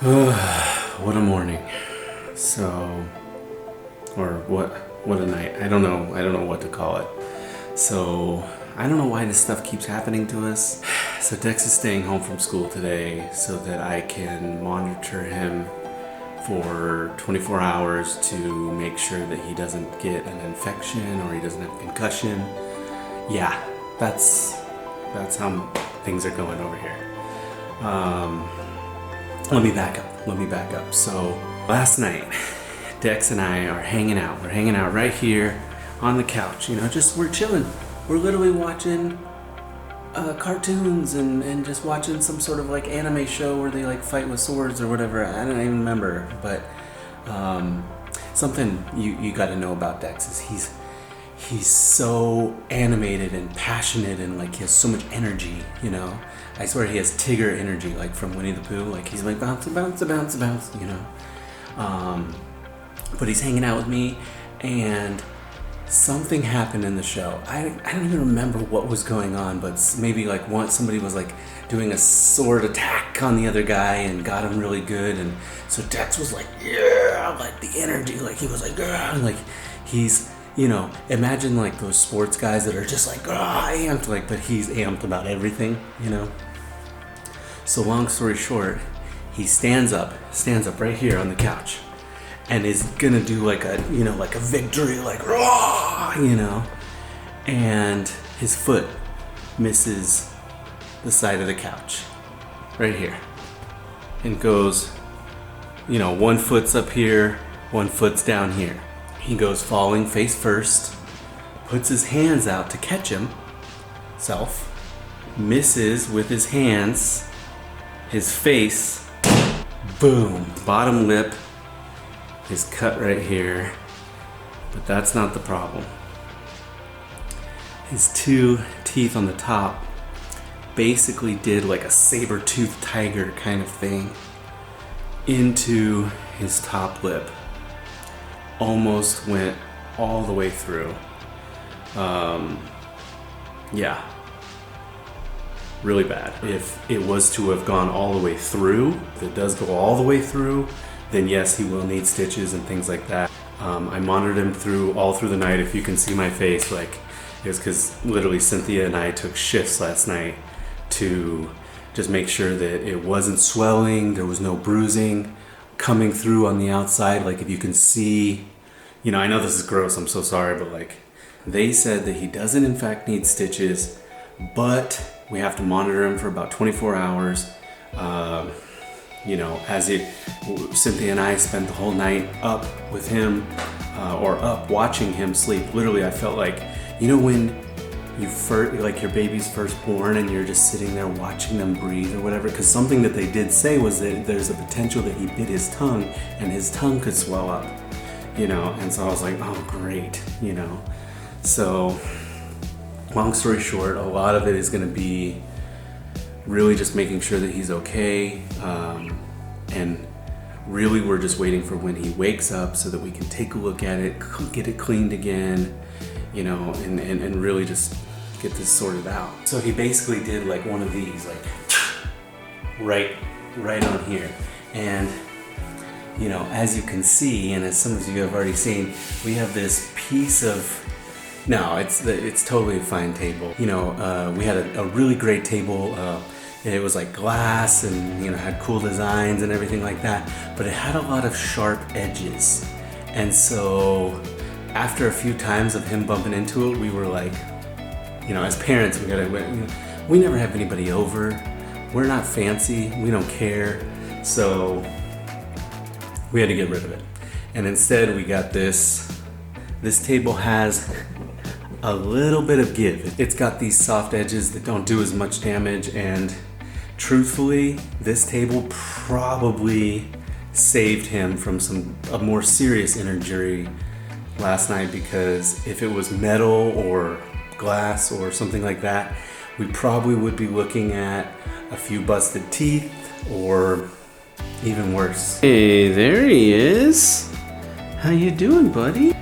What a morning. So, or what a night. I don't know what to call it. So, I don't know why this stuff keeps happening to us. So Dex is staying home from school today so that I can monitor him for 24 hours to make sure that he doesn't get an infection or he doesn't have concussion. Yeah, that's how things are going over here. Let me back up. So last night, Dex and I are hanging out. We're hanging out right here on the couch. We're chilling. We're literally watching cartoons and just watching some sort of like anime show where they like fight with swords or whatever. I don't even remember. But something you got to know about Dex is he's so animated and passionate and like he has so much energy, I swear he has Tigger energy, like from Winnie the Pooh. Like he's like bounce, bounce, bounce, bounce, But he's hanging out with me, and something happened in the show. I don't even remember what was going on, but maybe like once somebody was like doing a sword attack on the other guy and got him really good, and so Dex was like, yeah, like the energy, like he was like, yeah, like he's. Imagine like those sports guys that are just like, amped, like, but he's amped about everything, So long story short, he stands up right here on the couch and is gonna do like a victory, like, and his foot misses the side of the couch right here and goes, one foot's up here, one foot's down here. He goes falling face first, puts his hands out to catch himself, misses with his hands, his face, boom, bottom lip is cut right here, but that's not the problem. His two teeth on the top basically did like a saber-toothed tiger kind of thing into his top lip. Almost went all the way through. Yeah, really bad. If it was to have gone all the way through, if it does go all the way through, then yes, he will need stitches and things like that. I monitored him all through the night. If you can see my face, like, it's because literally Cynthia and I took shifts last night to just make sure that it wasn't swelling, there was no bruising coming through on the outside. Like if you can see, I know this is gross, I'm so sorry, but like they said that he doesn't in fact need stitches, but we have to monitor him for about 24 hours. Cynthia and I spent the whole night up with him, or up watching him sleep. Literally, I felt like, when your baby's first born and you're just sitting there watching them breathe or whatever, because something that they did say was that there's a potential that he bit his tongue and his tongue could swell up, and so I was like, oh great, so long story short, a lot of it is going to be really just making sure that he's okay, and really we're just waiting for when he wakes up so that we can take a look at it, get it cleaned again, and really just get this sorted out. So he basically did like one of these, like right on here, and as you can see, and as some of you have already seen, we have this piece of, no, it's totally a fine table. We had a really great table. It was like glass and had cool designs and everything like that, but it had a lot of sharp edges, and so after a few times of him bumping into it, we were like, as parents, we never have anybody over. We're not fancy. We don't care. So we had to get rid of it. And instead we got this. This table has a little bit of give. It's got these soft edges that don't do as much damage, and truthfully, this table probably saved him from a more serious injury last night, because if it was metal or glass or something like that, we probably would be looking at a few busted teeth or even worse. Hey, there he is. How you doing, buddy?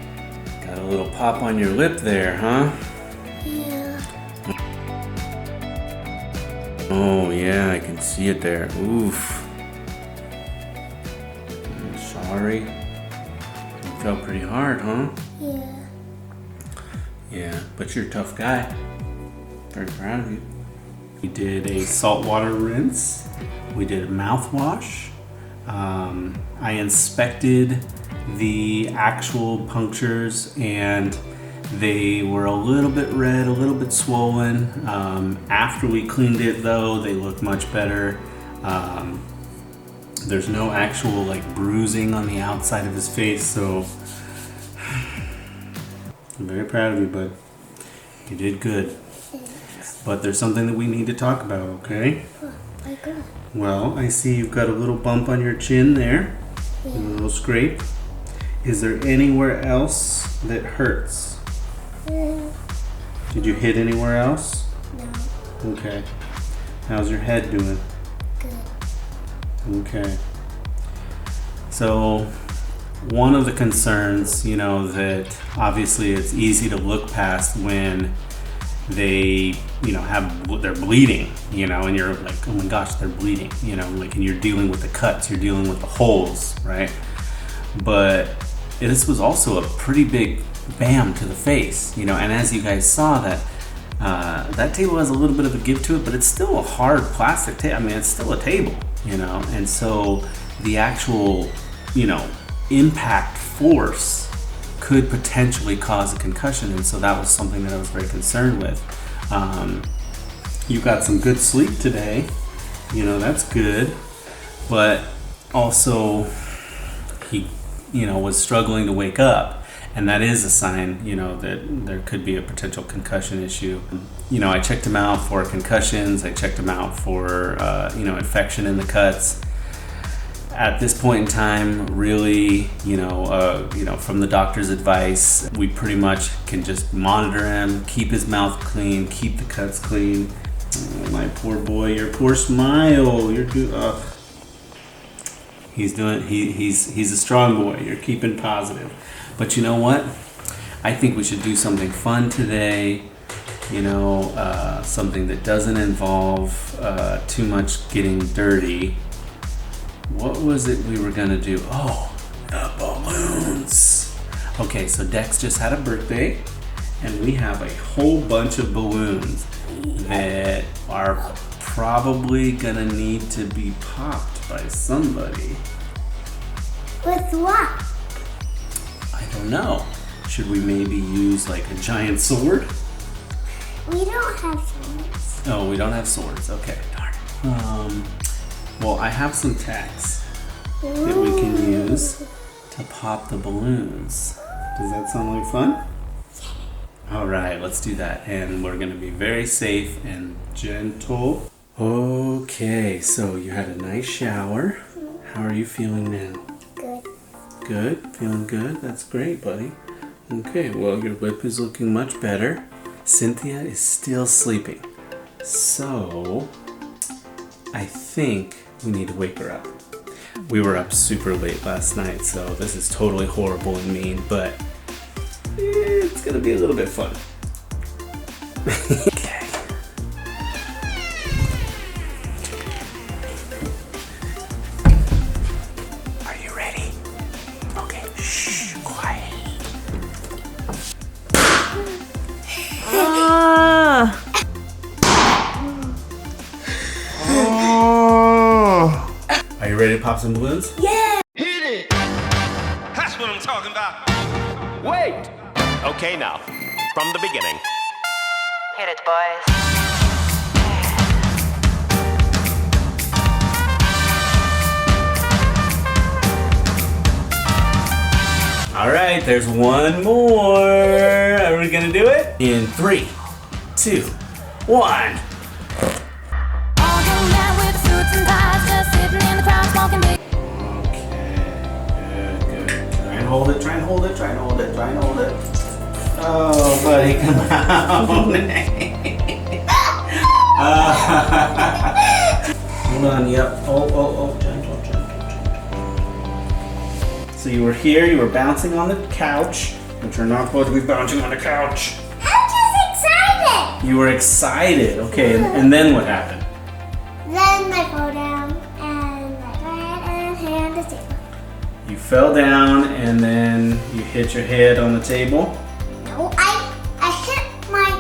Got a little pop on your lip there, huh? Yeah. Oh yeah, I can see it there. Oof. Sorry. It felt pretty hard, huh? Yeah. Yeah, but you're a tough guy. Very proud of you. We did a saltwater rinse. We did a mouthwash. I inspected the actual punctures and they were a little bit red, a little bit swollen. After we cleaned it though, they look much better. There's no actual like bruising on the outside of his face, so I'm very proud of you, bud. You did good. But there's something that we need to talk about, okay? Oh my God. Well, I see you've got a little bump on your chin there. Yeah. A little scrape. Is there anywhere else that hurts? Yeah. Did you hit anywhere else? No. Okay. How's your head doing? Good. Okay. So, one of the concerns, you know, that obviously it's easy to look past when they, you know, they're bleeding, you know, and you're like, oh my gosh, they're bleeding, you know, like, and you're dealing with the cuts, you're dealing with the holes, right? But this was also a pretty big bam to the face, you know, and as you guys saw that, that table has a little bit of a give to it, but it's still a hard plastic table. I mean, it's still a table, you know, and so the actual, you know, impact force could potentially cause a concussion, and so that was something that I was very concerned with. You got some good sleep today, you know, that's good, but also he, you know, was struggling to wake up, and that is a sign, you know, that there could be a potential concussion issue. You know, I checked him out for concussions, I checked him out for, you know, infection in the cuts. At this point in time, really, you know, from the doctor's advice, we pretty much can just monitor him, keep his mouth clean, keep the cuts clean. Oh, my poor boy, your poor smile. He's a strong boy. You're keeping positive. But you know what? I think we should do something fun today. You know, something that doesn't involve too much getting dirty. What was it we were gonna do? Oh, the balloons. Okay, so Dex just had a birthday, and we have a whole bunch of balloons that are probably gonna need to be popped by somebody. With what? I don't know. Should we maybe use like a giant sword? We don't have swords. Oh, we don't have swords. Okay, darn it. Well, I have some tacks that we can use to pop the balloons. Does that sound like fun? All right, let's do that. And we're gonna be very safe and gentle. Okay, so you had a nice shower. How are you feeling now? Good. Good? Feeling good? That's great, buddy. Okay, well, your lip is looking much better. Cynthia is still sleeping. So, I think we need to wake her up. We were up super late last night, so this is totally horrible and mean, but it's gonna be a little bit fun. Okay. Are you ready? Okay, shh, quiet. Are you ready to pop some balloons? Yeah! Hit it! That's what I'm talking about. Wait! Okay, now, from the beginning. Hit it, boys. All right, there's one more. Are we gonna do it? In 3, 2, 1. Hold it, try and hold it, try and hold it, try and hold it. Oh, buddy, come on. Hold on, yep. Oh, gentle. So you were here, you were bouncing on the couch, but you're not supposed to be bouncing on the couch. I'm just excited! You were excited, okay, and then what happened? Then I fall down and I ran and hit the table. You fell down and then you hit your head on the table. No, I hit my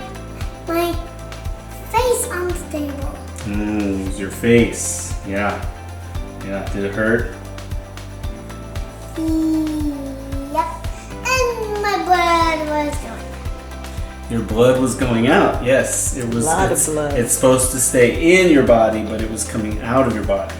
face on the table. It was your face. Yeah. Yeah. Did it hurt? Yep. And my blood was going. Your blood was going out. Yes, it was. Lot of blood. It's supposed to stay in your body, but it was coming out of your body.